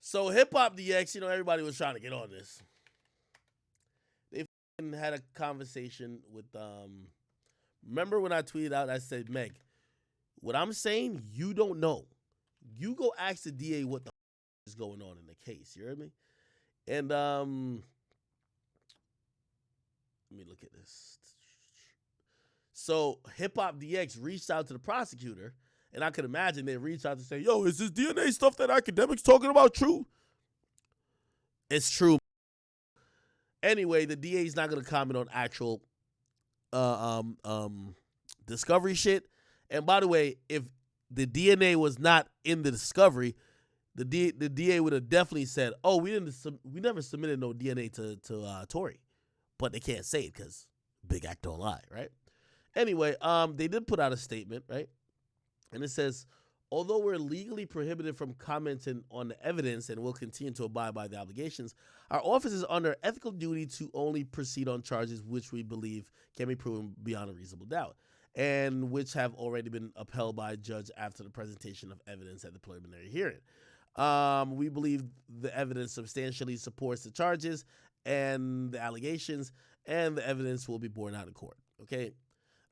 So Hip Hop DX, everybody was trying to get on this. They had a conversation with remember when I tweeted out, I said, Meg, what I'm saying, you don't know. You go ask the DA what the is going on in the case. You heard me? And let me look at this. So Hip Hop DX reached out to the prosecutor, and I could imagine they reached out to say, yo, is this DNA stuff that Akademiks talking about true? It's true. Anyway, the DA is not going to comment on actual discovery shit. And by the way, if the DNA was not in the discovery, the DA would have definitely said, "Oh, we never submitted no DNA to Tory," but they can't say it because big act don't lie, right? Anyway, they did put out a statement, right? And it says, although we're legally prohibited from commenting on the evidence and will continue to abide by the obligations, our office is under ethical duty to only proceed on charges which we believe can be proven beyond a reasonable doubt, and which have already been upheld by a judge after the presentation of evidence at the preliminary hearing. We believe the evidence substantially supports the charges and the allegations, and the evidence will be borne out in court. Okay?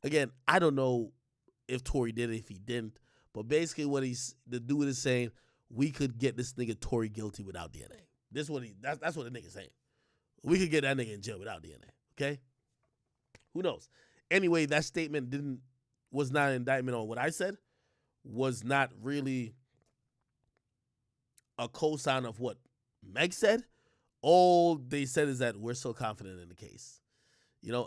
Again, I don't know if Tory did it, if he didn't, but basically what the dude is saying, we could get this nigga Tory guilty without DNA. That's what the nigga's saying. We could get that nigga in jail without DNA. Okay? Who knows? Anyway, that statement was not an indictment on what I said, was not really a cosign of what Meg said. All they said is that we're so confident in the case.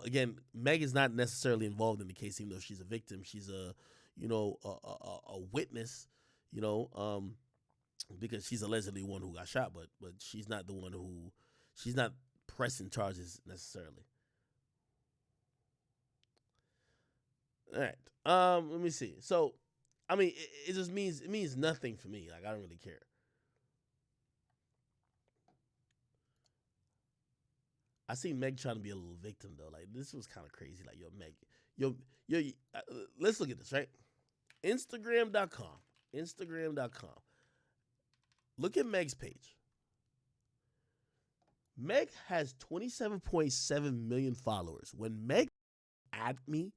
Again, Meg is not necessarily involved in the case, even though she's a victim. She's a witness, because she's allegedly one who got shot, but she's not the one she's not pressing charges necessarily. All right. Let me see. So, I mean, it just means nothing for me. Like, I don't really care. I seen Meg trying to be a little victim though. Like, this was kind of crazy. Like, yo, Meg, let's look at this, right? Instagram.com. Look at Meg's page. Meg has 27.7 million followers. When Meg at me,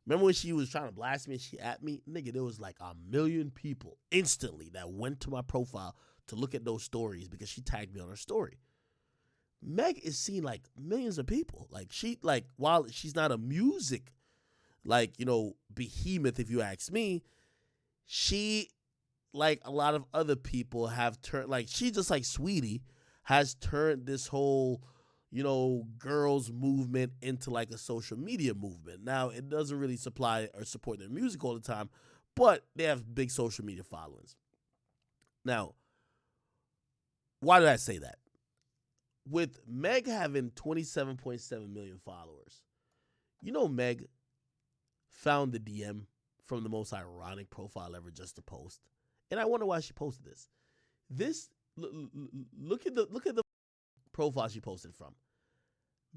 remember when she was trying to blast me and she at me? Nigga, there was like 1 million people instantly that went to my profile to look at those stories because she tagged me on her story. Meg is seen like millions of people. While she's not a music, behemoth, if you ask me, she, like a lot of other people, have turned, she just like Sweetie, has turned this whole, girls movement into like a social media movement. Now, it doesn't really supply or support their music all the time, but they have big social media followings. Now, why did I say that? With Meg having 27.7 million followers, Meg found the DM from the most ironic profile ever just to post. And I wonder why she posted this. Look at the profile she posted from.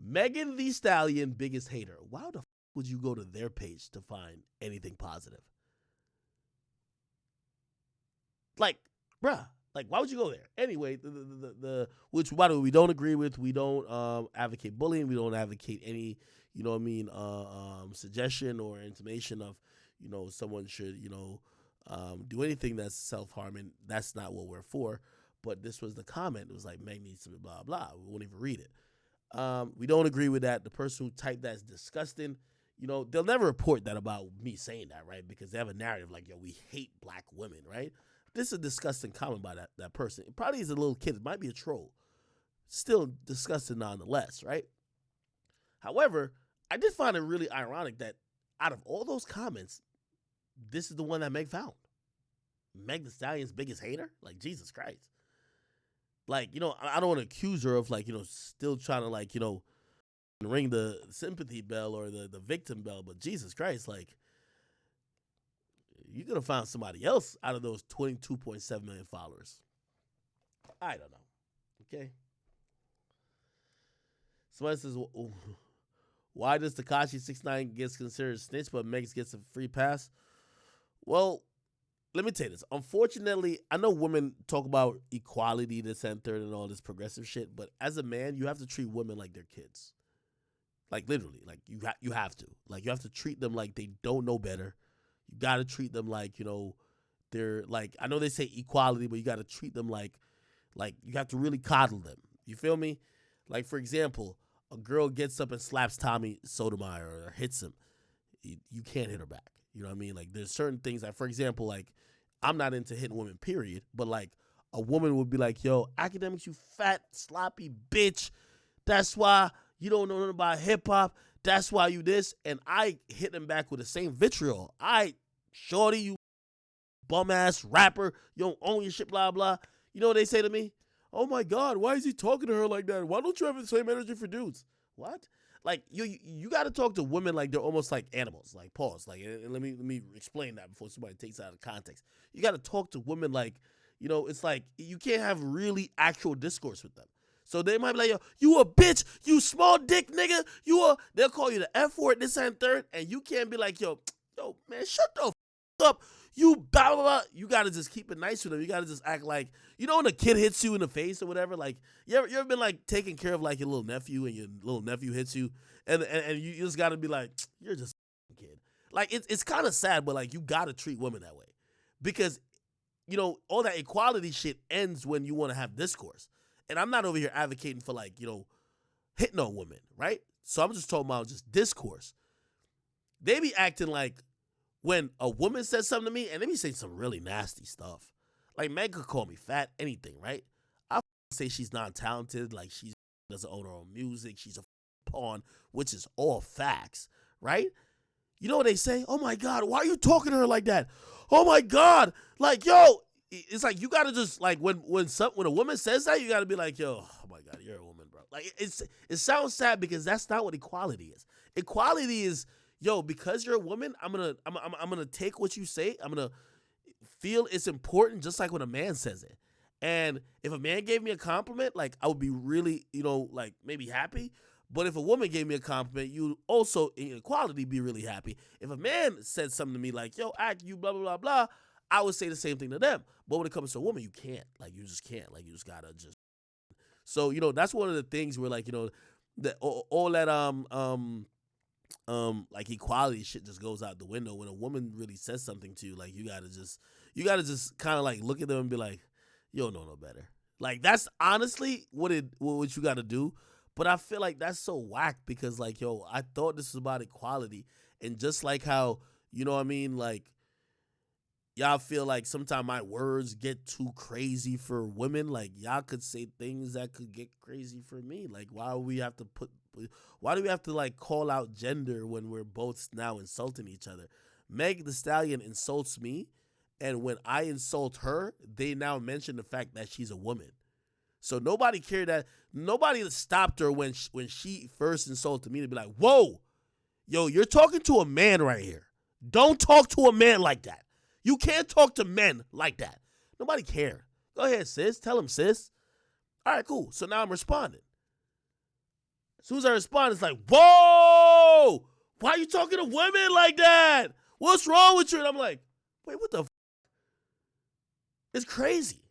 Megan Thee Stallion, biggest hater. Why the would you go to their page to find anything positive? Like, bruh. Like, why would you go there? Anyway, which, by the way, we don't agree with. We don't advocate bullying. We don't advocate any, suggestion or intimation of, someone should, do anything that's self-harming. That's not what we're for. But this was the comment. It was like, Meg needs to be blah, blah. We won't even read it. We don't agree with that. The person who typed that is disgusting. They'll never report that about me saying that, right? Because they have a narrative like, yo, we hate black women, right? This is a disgusting comment by that person. It probably is a little kid. It might be a troll. Still disgusting nonetheless, right? However, I did find it really ironic that out of all those comments, this is the one that Meg found. Meg Thee Stallion's biggest hater? Like, Jesus Christ. Like, I don't want to accuse her of, still trying to, ring the sympathy bell or the victim bell, but Jesus Christ, you could have found somebody else out of those 22.7 million followers. I don't know. Okay. Somebody says, why does Tekashi 6ix9ine gets considered a snitch, but Megs gets a free pass? Well, let me tell you this. Unfortunately, I know women talk about equality, this and third, and all this progressive shit. But as a man, you have to treat women like they're kids. Like literally, like you have to. Like you have to treat them like they don't know better. You got to treat them like they're like. I know they say equality, but you got to treat them like you have to really coddle them. You feel me? Like for example, a girl gets up and slaps Tommy Sotomayor or hits him. You can't hit her back. You know what I mean? Like there's certain things like, for example, like I'm not into hitting women, period. But like a woman would be like, yo, Akademiks, you fat, sloppy bitch. That's why you don't know nothing about hip hop. That's why you this. And I hit them back with the same vitriol. Shorty, you bum ass rapper. You don't own your shit, blah, blah. You know what they say to me? Oh my God, why is he talking to her like that? Why don't you have the same energy for dudes? What? Like you got to talk to women like they're almost like animals. Like pause. Like and let me explain that before somebody takes it out of context. You got to talk to women like it's like you can't have really actual discourse with them. So they might be like, yo, you a bitch, you small dick nigga, they'll call you the F word, this and third, and you can't be like, yo man, shut the up. You blah, blah, blah. You gotta just keep it nice with them. You gotta just act like, when a kid hits you in the face or whatever, like, you ever been like taking care of like your little nephew and your little nephew hits you and you just gotta be like, you're just a kid. Like, it's kind of sad, but like, you gotta treat women that way. Because, all that equality shit ends when you wanna have discourse. And I'm not over here advocating for like, hitting on women, right? So I'm just talking about just discourse. They be acting like, when a woman says something to me, and they be saying some really nasty stuff. Like, Meg could call me fat, anything, right? I say she's not talented, like she doesn't own her own music, she's a pawn, which is all facts, right? You know what they say? Oh my God, why are you talking to her like that? Oh my God, like, yo, it's like you gotta just, like, when a woman says that, you gotta be like, yo, oh my God, you're a woman, bro. Like, it sounds sad because that's not what equality is. Equality is, yo, because you're a woman, I'm gonna take what you say. I'm gonna feel it's important, just like when a man says it. And if a man gave me a compliment, like I would be really, like maybe happy. But if a woman gave me a compliment, you'd also in equality be really happy. If a man said something to me like, yo, act you blah blah blah blah, I would say the same thing to them. But when it comes to a woman, you can't. Like you just can't. Like you just gotta just. So that's one of the things where like that all that like equality shit just goes out the window when a woman really says something to you. Like you gotta just kind of like look at them and be like, you don't know no better. Like that's honestly what you gotta do. But I feel like that's so whack because like, yo, I thought this was about equality. And just like how, you know what I mean, like y'all feel like sometimes my words get too crazy for women. Like y'all could say things that could get crazy for me. Like why do we have to like call out gender when we're both now insulting each other? Meg the Stallion insults me, and when I insult her, they now mention the fact that she's a woman. So nobody cared that nobody stopped her when she first insulted me to be like, whoa, yo, you're talking to a man right here. Don't talk to a man like that. You can't talk to men like that. Nobody cared. Go ahead, sis. Tell him, sis. All right, cool. So now I'm responding. As soon as I respond, it's like, whoa, why are you talking to women like that? What's wrong with you? And I'm like, wait, what the f-? It's crazy.